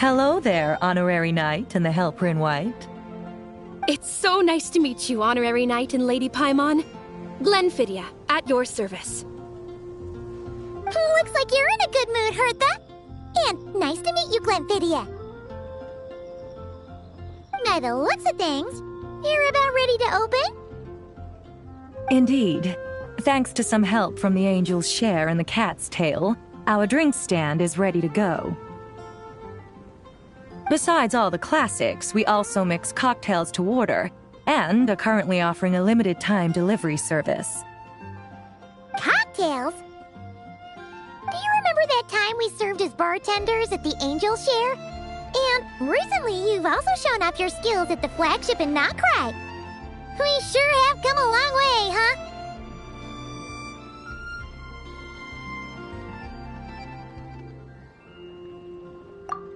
Hello there, Honorary Knight and the Helper in White. It's so nice to meet you, Honorary Knight and Lady Paimon. Glenfidia, at your service. Looks like you're in a good mood, Hertha. And nice to meet you, Glenfidia. By the looks of things, you're about ready to open? Indeed. Thanks to some help from the Angel's Share and the Cat's Tail, our drink stand is ready to go. Besides all the classics, we also mix cocktails to order, and are currently offering a limited-time delivery service. Cocktails? Do you remember that time we served as bartenders at the Angel Share? And recently you've also shown off your skills at the flagship in Nockride. We sure have come a long way, huh?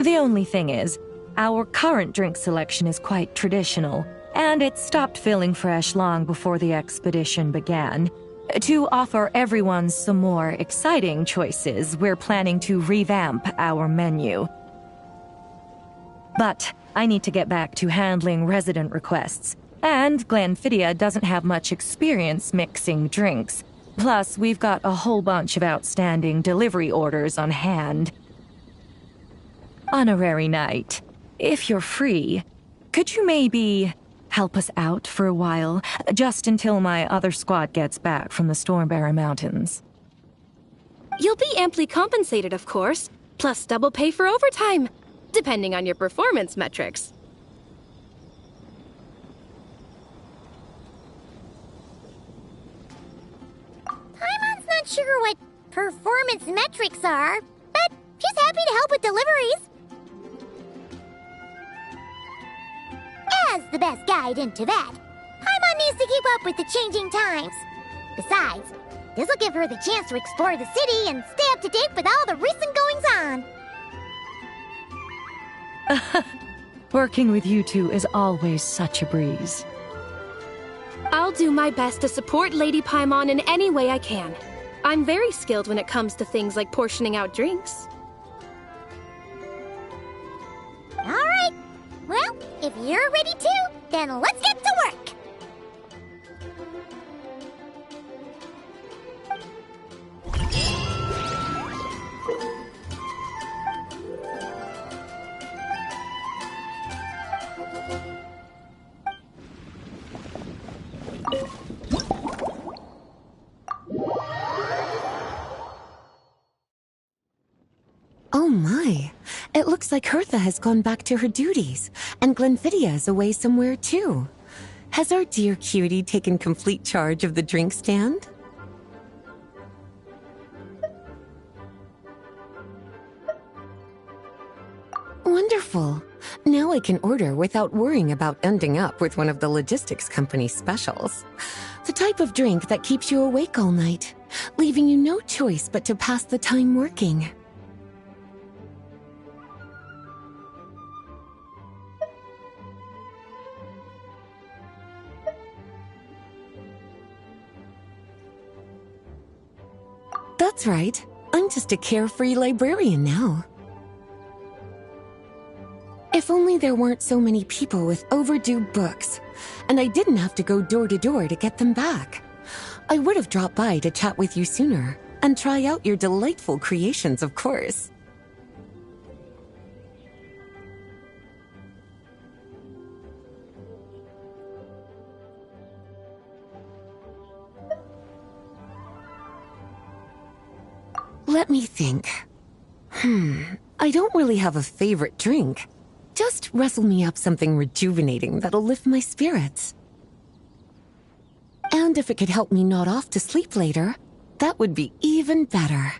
The only thing is, our current drink selection is quite traditional, and it stopped feeling fresh long before the expedition began. To offer everyone some more exciting choices, we're planning to revamp our menu. But I need to get back to handling resident requests, and Glenfidia doesn't have much experience mixing drinks. Plus, we've got a whole bunch of outstanding delivery orders on hand. Honorary Knight, if you're free, could you maybe help us out for a while, just until my other squad gets back from the Stormbearer Mountains? You'll be amply compensated, of course, plus double pay for overtime, depending on your performance metrics. Paimon's not sure what performance metrics are, but she's happy to help with deliveries. As the best guide into that, Paimon needs to keep up with the changing times. Besides, this will give her the chance to explore the city and stay up to date with all the recent goings-on. Working with you two is always such a breeze. I'll do my best to support Lady Paimon in any way I can. I'm very skilled when it comes to things like portioning out drinks. All right. Well, if you're ready too, then let's get to work. Oh my. It looks like Hertha has gone back to her duties, and Glenfidia is away somewhere too. Has our dear cutie taken complete charge of the drink stand? Wonderful. Now I can order without worrying about ending up with one of the logistics company's specials. The type of drink that keeps you awake all night, leaving you no choice but to pass the time working. That's right. I'm just a carefree librarian now. If only there weren't so many people with overdue books, and I didn't have to go door to door to get them back. I would have dropped by to chat with you sooner, and try out your delightful creations, of course. Let me think. I don't really have a favorite drink. Just wrestle me up something rejuvenating that'll lift my spirits. And if it could help me nod off to sleep later, that would be even better.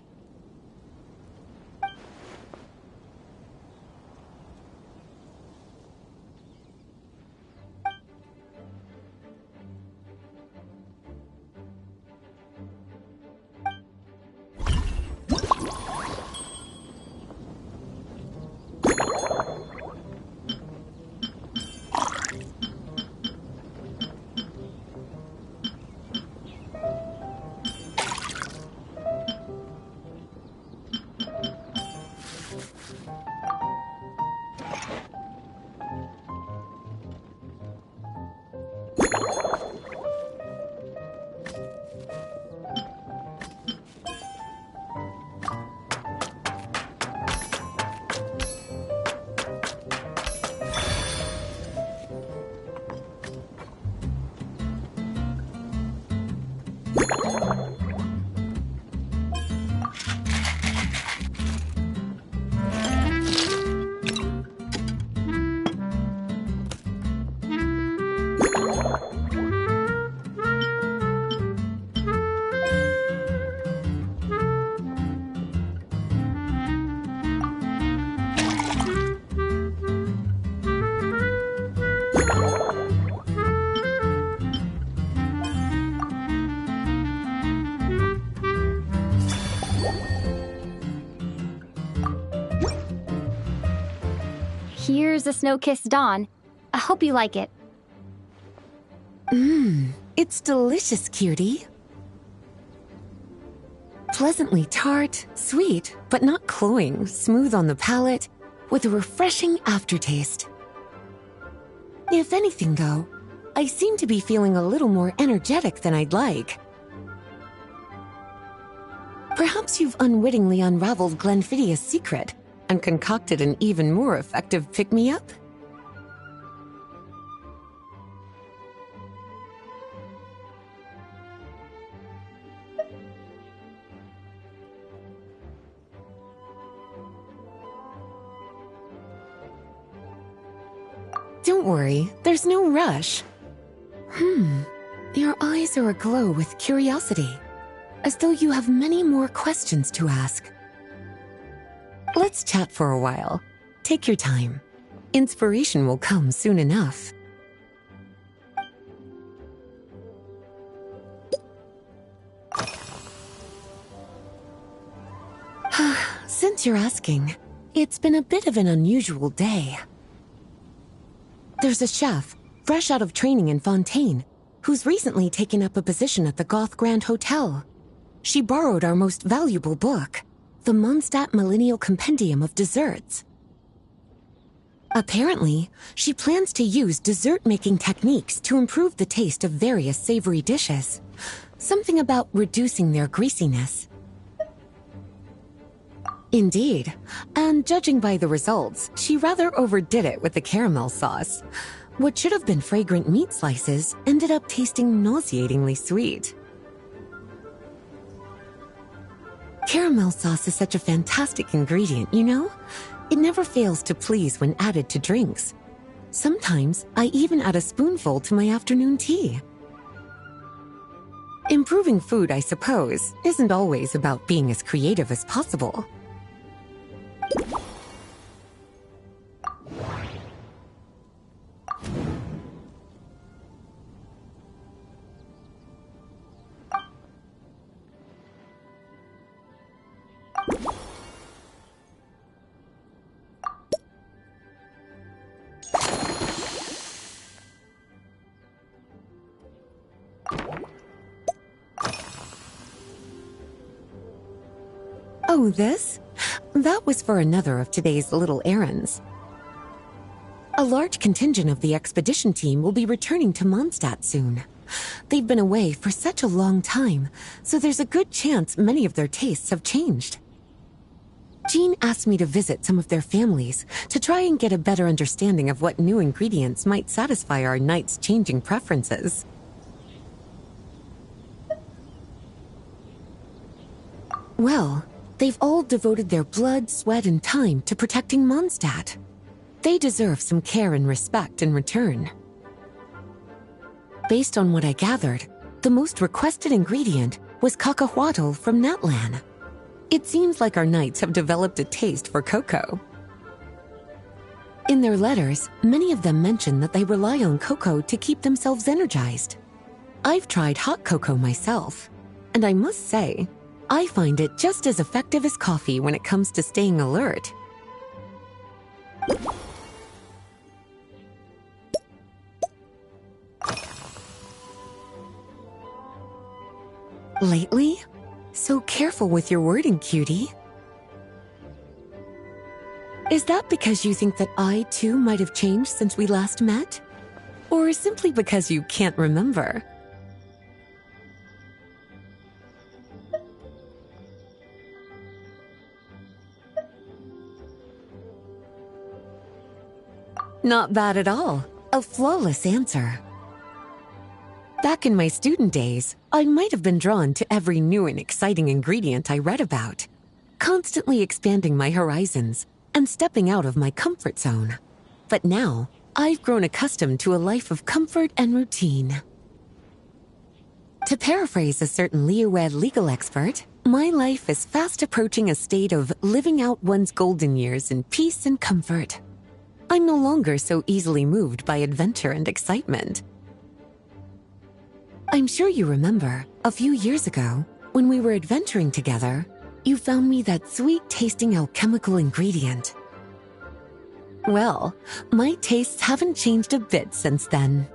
Here's a snow-kissed dawn. I hope you like it. It's delicious, cutie. Pleasantly tart, sweet, but not cloying, smooth on the palate, with a refreshing aftertaste. If anything, though, I seem to be feeling a little more energetic than I'd like. Perhaps you've unwittingly unraveled Glenfiddia's secret and concocted an even more effective pick-me-up? Don't worry, there's no rush. Your eyes are aglow with curiosity, as though you have many more questions to ask. Let's chat for a while. Take your time. Inspiration will come soon enough. Since you're asking, it's been a bit of an unusual day. There's a chef, fresh out of training in Fontaine, who's recently taken up a position at the Goth Grand Hotel. She borrowed our most valuable book, the Mondstadt Millennial Compendium of Desserts. Apparently, she plans to use dessert-making techniques to improve the taste of various savory dishes. Something about reducing their greasiness. Indeed, and judging by the results, she rather overdid it with the caramel sauce. What should have been fragrant meat slices ended up tasting nauseatingly sweet. Caramel sauce is such a fantastic ingredient, you know? It never fails to please when added to drinks. Sometimes, I even add a spoonful to my afternoon tea. Improving food, I suppose, isn't always about being as creative as possible. Oh, this? That was for another of today's little errands. A large contingent of the expedition team will be returning to Mondstadt soon. They've been away for such a long time, so there's a good chance many of their tastes have changed. Jean asked me to visit some of their families to try and get a better understanding of what new ingredients might satisfy our knights' changing preferences. Well, they've all devoted their blood, sweat, and time to protecting Mondstadt. They deserve some care and respect in return. Based on what I gathered, the most requested ingredient was cacahuatl from Natlan. It seems like our knights have developed a taste for cocoa. In their letters, many of them mention that they rely on cocoa to keep themselves energized. I've tried hot cocoa myself, and I must say, I find it just as effective as coffee when it comes to staying alert. Lately? So careful with your wording, cutie. Is that because you think that I, too, might have changed since we last met? Or simply because you can't remember? Not bad at all. A flawless answer. Back in my student days, I might have been drawn to every new and exciting ingredient I read about, constantly expanding my horizons and stepping out of my comfort zone. But now, I've grown accustomed to a life of comfort and routine. To paraphrase a certain Liyue legal expert, my life is fast approaching a state of living out one's golden years in peace and comfort. I'm no longer so easily moved by adventure and excitement. I'm sure you remember, a few years ago, when we were adventuring together, you found me that sweet-tasting alchemical ingredient. Well, my tastes haven't changed a bit since then.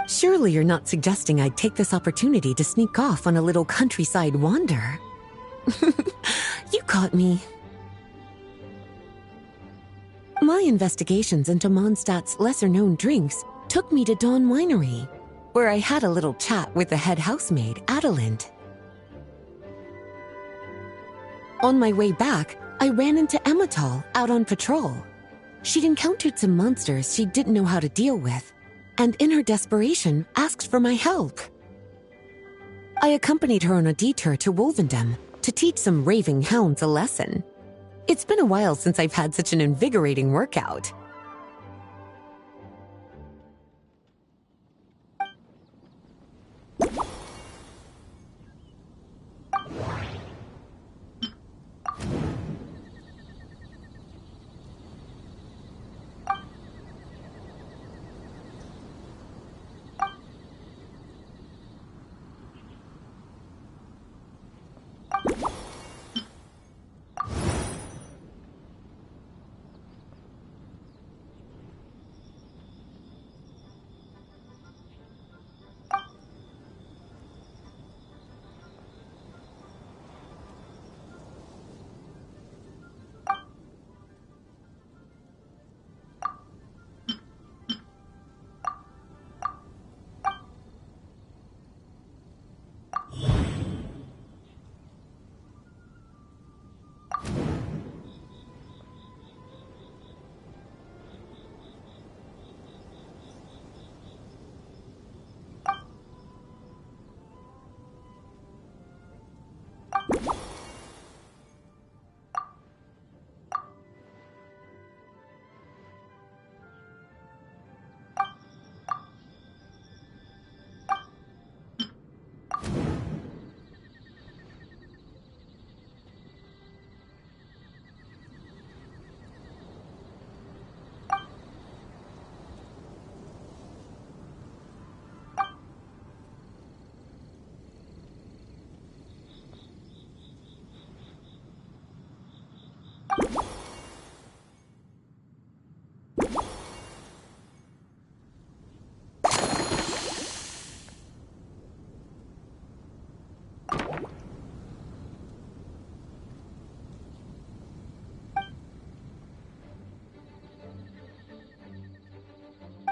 Surely you're not suggesting I'd take this opportunity to sneak off on a little countryside wander. You caught me. My investigations into Mondstadt's lesser-known drinks took me to Dawn Winery, where I had a little chat with the head housemaid, Adelind. On my way back, I ran into Emmetall out on patrol. She'd encountered some monsters she didn't know how to deal with, and in her desperation, asked for my help. I accompanied her on a detour to Wolvendom to teach some raving hounds a lesson. It's been a while since I've had such an invigorating workout.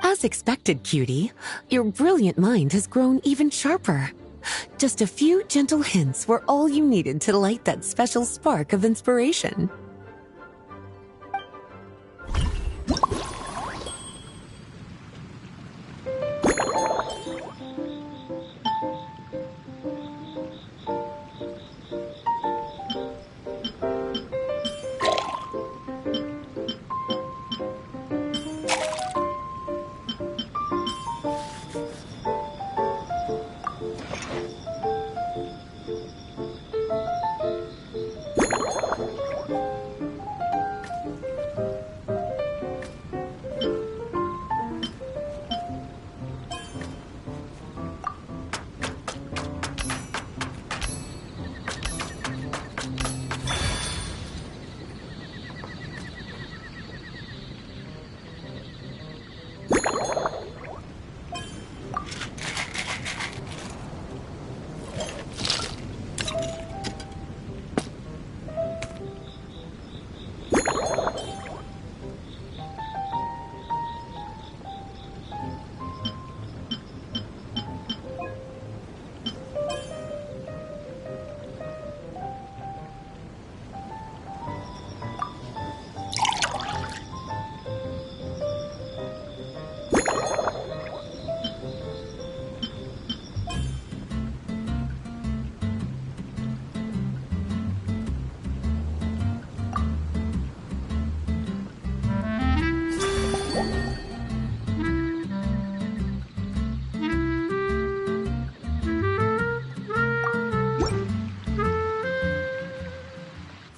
As expected, cutie, your brilliant mind has grown even sharper. Just a few gentle hints were all you needed to light that special spark of inspiration.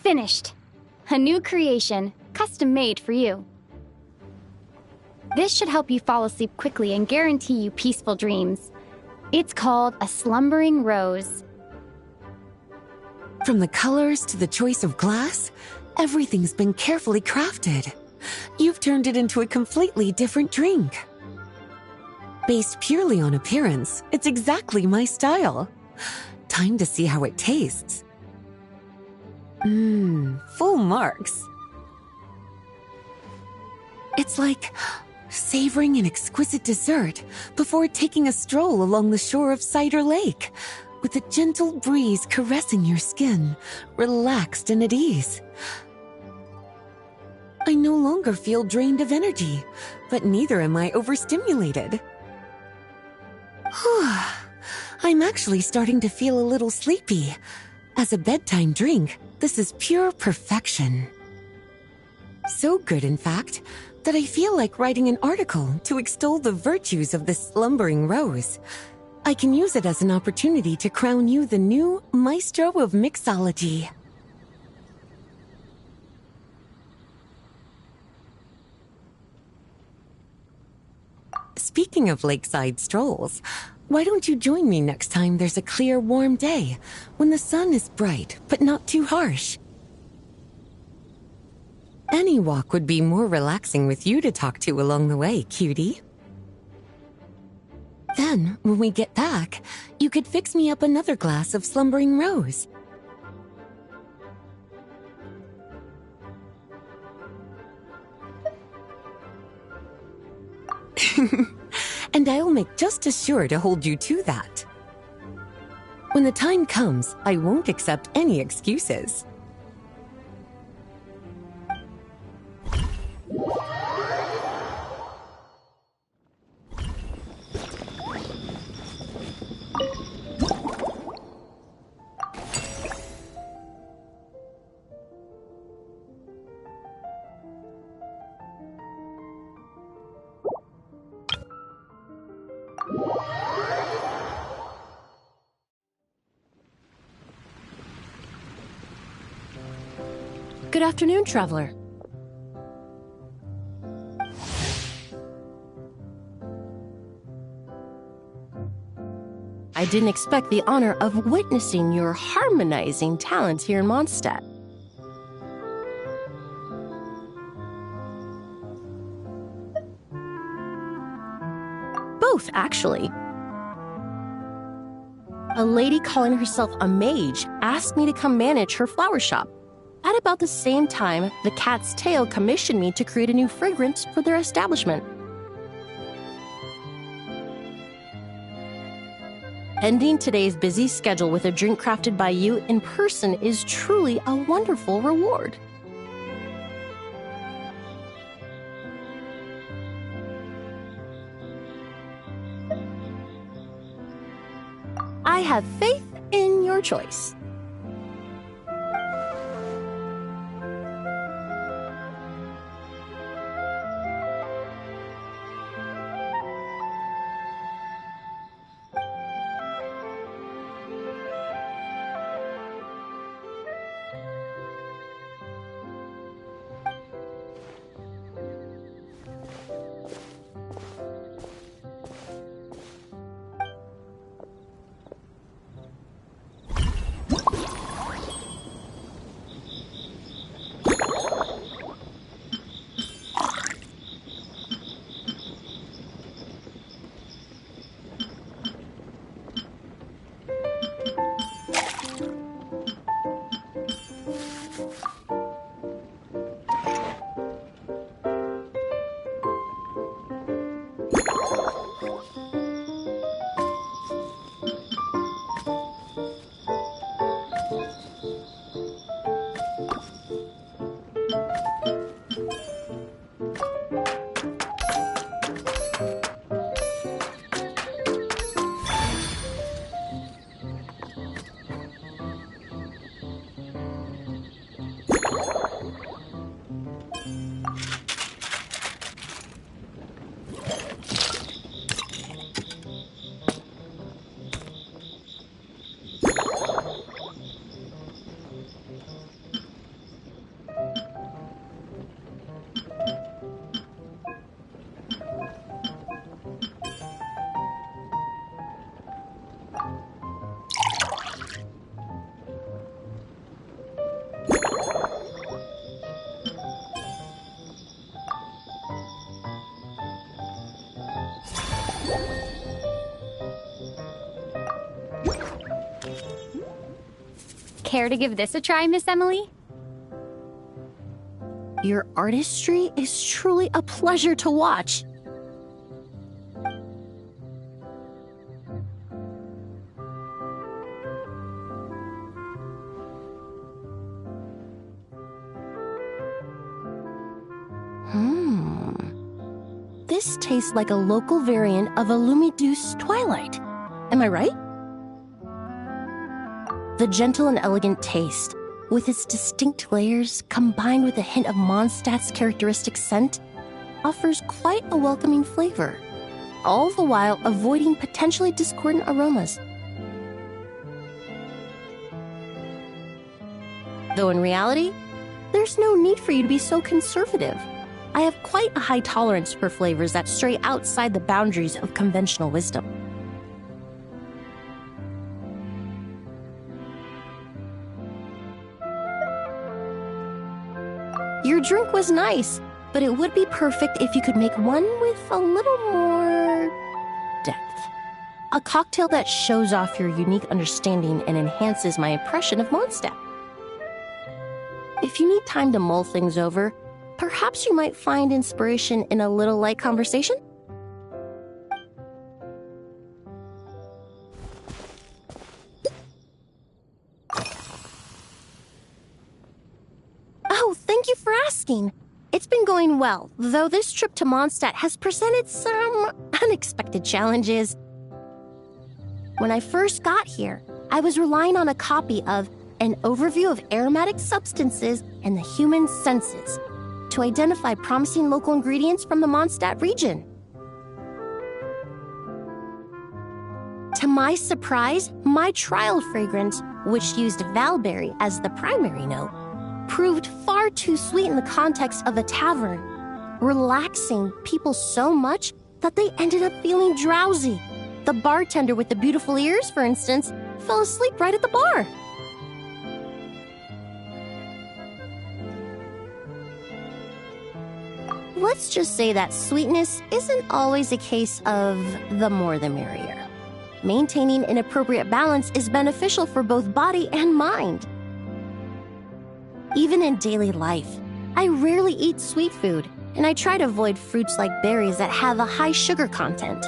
Finished. A new creation, custom made for you. This should help you fall asleep quickly and guarantee you peaceful dreams. It's called a slumbering rose. From the colors to the choice of glass, everything's been carefully crafted. You've turned it into a completely different drink. Based purely on appearance, it's exactly my style. Time to see how it tastes. Full marks. It's like savoring an exquisite dessert before taking a stroll along the shore of Cider Lake, with a gentle breeze caressing your skin, relaxed and at ease. I no longer feel drained of energy, but neither am I overstimulated. I'm actually starting to feel a little sleepy. As a bedtime drink, this is pure perfection. So good, in fact, that I feel like writing an article to extol the virtues of this slumbering rose. I can use it as an opportunity to crown you the new maestro of mixology. Speaking of lakeside strolls, why don't you join me next time there's a clear, warm day, when the sun is bright but not too harsh? Any walk would be more relaxing with you to talk to along the way, cutie. Then, when we get back, you could fix me up another glass of slumbering rose. And I'll make just as sure to hold you to that. When the time comes, I won't accept any excuses. Good afternoon, traveler. I didn't expect the honor of witnessing your harmonizing talents here in Mondstadt. Both, actually. A lady calling herself a mage asked me to come manage her flower shop. At about the same time, the Cat's Tail commissioned me to create a new fragrance for their establishment. Ending today's busy schedule with a drink crafted by you in person is truly a wonderful reward. I have faith in your choice. Care to give this a try, Miss Emily? Your artistry is truly a pleasure to watch. This tastes like a local variant of a Lumiduce Twilight. Am I right? The gentle and elegant taste, with its distinct layers combined with a hint of Mondstadt's characteristic scent, offers quite a welcoming flavor, all the while avoiding potentially discordant aromas. Though in reality, there's no need for you to be so conservative. I have quite a high tolerance for flavors that stray outside the boundaries of conventional wisdom. Your drink was nice, but it would be perfect if you could make one with a little more depth. A cocktail that shows off your unique understanding and enhances my impression of Mondstadt. If you need time to mull things over, perhaps you might find inspiration in a little light conversation? Oh, thank you for asking. It's been going well, though this trip to Mondstadt has presented some unexpected challenges. When I first got here, I was relying on a copy of An Overview of Aromatic Substances and the Human Senses to identify promising local ingredients from the Mondstadt region. To my surprise, my trial fragrance, which used Valberry as the primary note, proved far too sweet in the context of a tavern, relaxing people so much that they ended up feeling drowsy. The bartender with the beautiful ears, for instance, fell asleep right at the bar. Let's just say that sweetness isn't always a case of the more the merrier. Maintaining an appropriate balance is beneficial for both body and mind. Even in daily life, I rarely eat sweet food, and I try to avoid fruits like berries that have a high sugar content.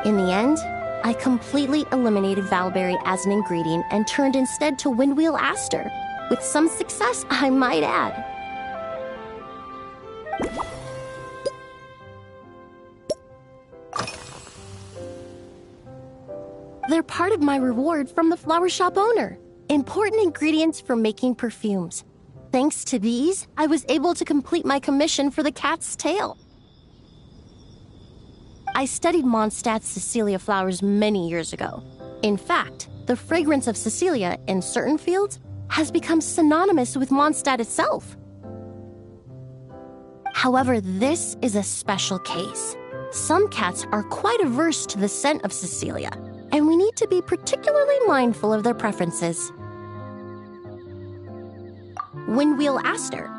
In the end, I completely eliminated Valberry as an ingredient and turned instead to Windwheel Aster, with some success, I might add. They're part of my reward from the flower shop owner. Important ingredients for making perfumes. Thanks to these, I was able to complete my commission for the cat's tail. I studied Mondstadt's Cecilia flowers many years ago. In fact, the fragrance of Cecilia in certain fields has become synonymous with Mondstadt itself. However, this is a special case. Some cats are quite averse to the scent of Cecilia, and we need to be particularly mindful of their preferences. Windwheel Aster.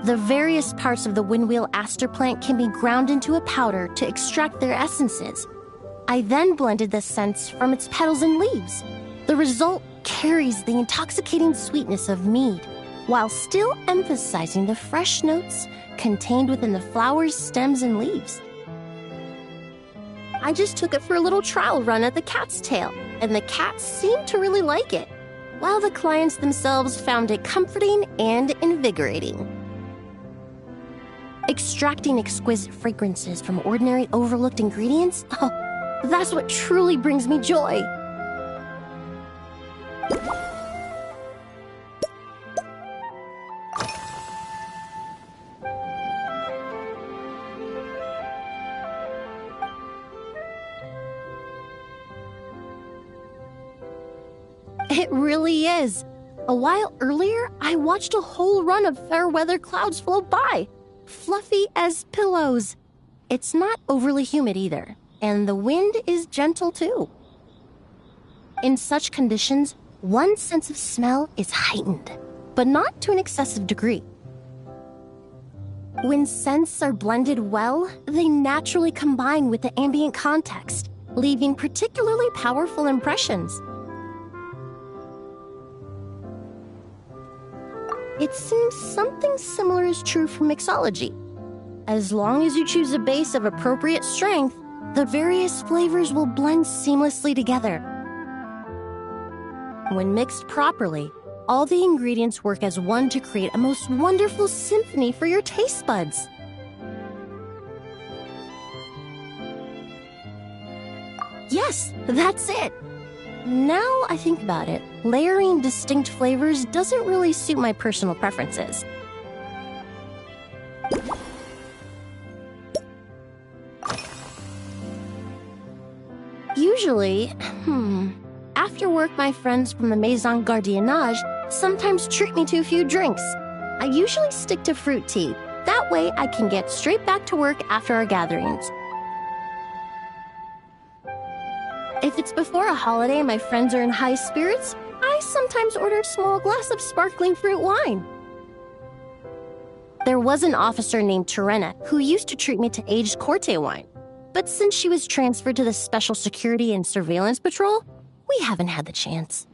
The various parts of the Windwheel Aster plant can be ground into a powder to extract their essences. I then blended the scents from its petals and leaves. The result carries the intoxicating sweetness of mead, while still emphasizing the fresh notes contained within the flowers, stems, and leaves. I just took it for a little trial run at the cat's tail, and the cats seemed to really like it, while the clients themselves found it comforting and invigorating. Extracting exquisite fragrances from ordinary overlooked ingredients? Oh, that's what truly brings me joy. It really is. A while earlier, I watched a whole run of fair weather clouds float by, fluffy as pillows. It's not overly humid either, and the wind is gentle too. In such conditions, one's sense of smell is heightened, but not to an excessive degree. When scents are blended well, they naturally combine with the ambient context, leaving particularly powerful impressions. It seems something similar is true for mixology. As long as you choose a base of appropriate strength, the various flavors will blend seamlessly together. When mixed properly, all the ingredients work as one to create a most wonderful symphony for your taste buds. Yes, that's it. Now I think about it, layering distinct flavors doesn't really suit my personal preferences. Usually, after work my friends from the Maison Gardiennage sometimes treat me to a few drinks. I usually stick to fruit tea. That way I can get straight back to work after our gatherings. If it's before a holiday and my friends are in high spirits, I sometimes order a small glass of sparkling fruit wine. There was an officer named Terena who used to treat me to aged Corte wine. But since she was transferred to the Special Security and Surveillance Patrol, we haven't had the chance.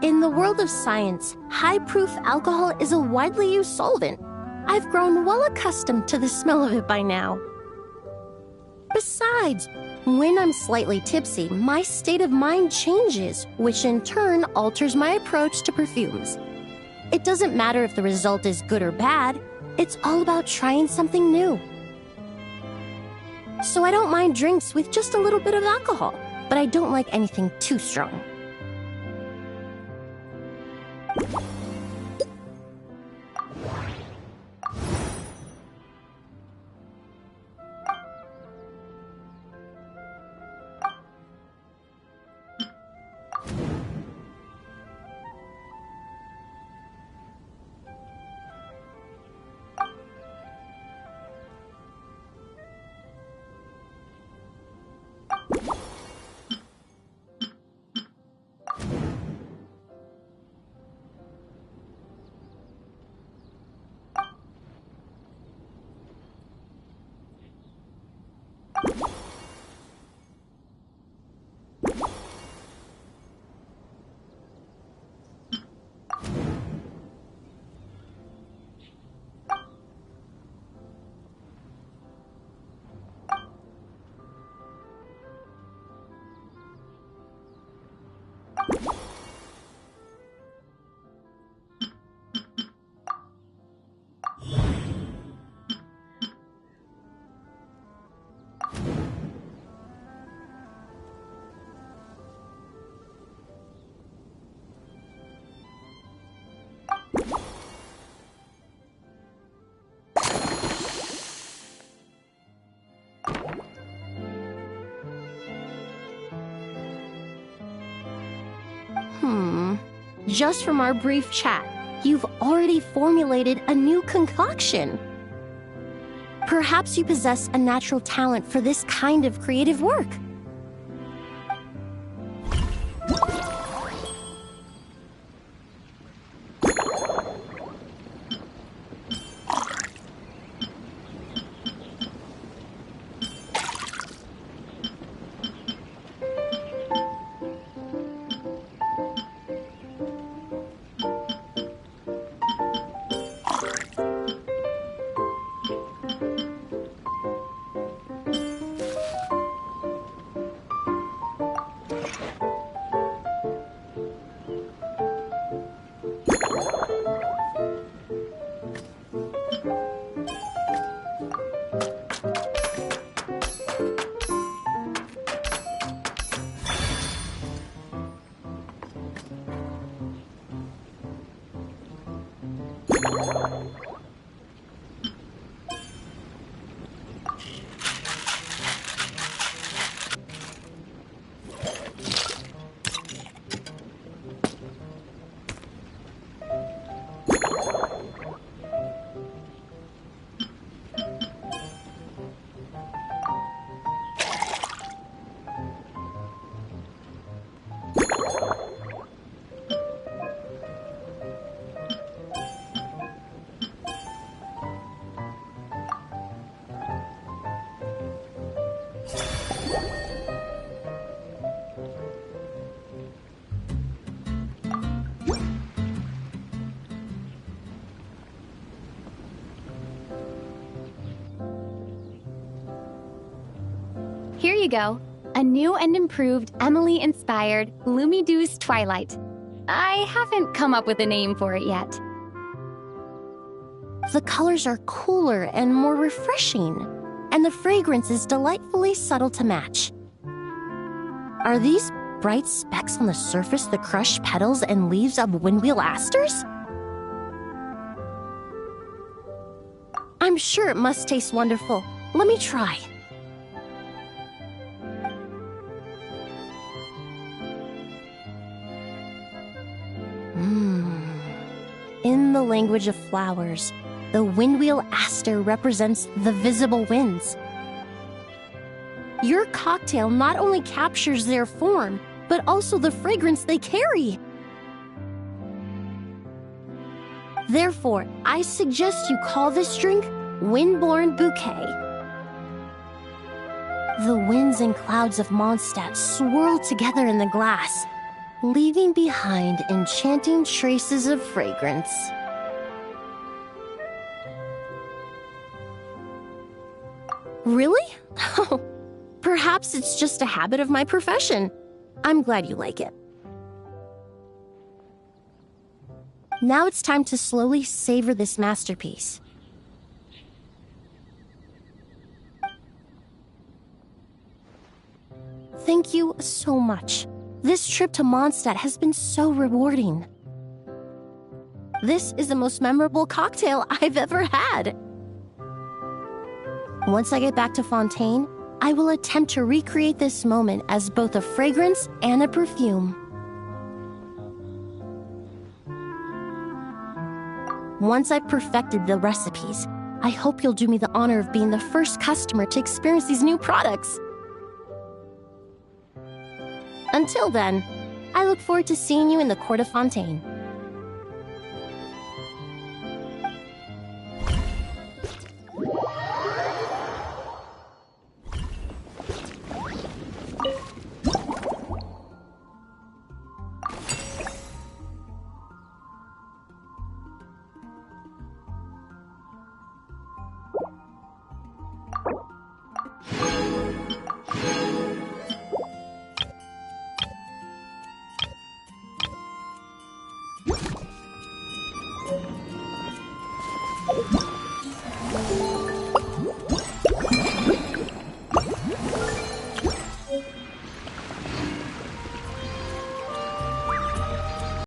In the world of science, high-proof alcohol is a widely used solvent. I've grown well accustomed to the smell of it by now. Besides, when I'm slightly tipsy, my state of mind changes, which in turn alters my approach to perfumes. It doesn't matter if the result is good or bad, it's all about trying something new. So I don't mind drinks with just a little bit of alcohol, but I don't like anything too strong. Just from our brief chat, you've already formulated a new concoction. Perhaps you possess a natural talent for this kind of creative work. you go. A new and improved Emily-inspired Lumidouce Twilight. I haven't come up with a name for it yet. The colors are cooler and more refreshing, and the fragrance is delightfully subtle to match. Are these bright specks on the surface the crushed petals and leaves of windwheel asters? I'm sure it must taste wonderful. Let me try. In the language of flowers, the windwheel aster represents the visible winds. Your cocktail not only captures their form, but also the fragrance they carry. Therefore, I suggest you call this drink Windborne Bouquet. The winds and clouds of Mondstadt swirl together in the glass, leaving behind enchanting traces of fragrance. Really? Oh, perhaps it's just a habit of my profession. I'm glad you like it. Now it's time to slowly savor this masterpiece. Thank you so much. This trip to Mondstadt has been so rewarding. This is the most memorable cocktail I've ever had. Once I get back to Fontaine, I will attempt to recreate this moment as both a fragrance and a perfume. Once I've perfected the recipes, I hope you'll do me the honor of being the first customer to experience these new products. Until then, I look forward to seeing you in the Court of Fontaine.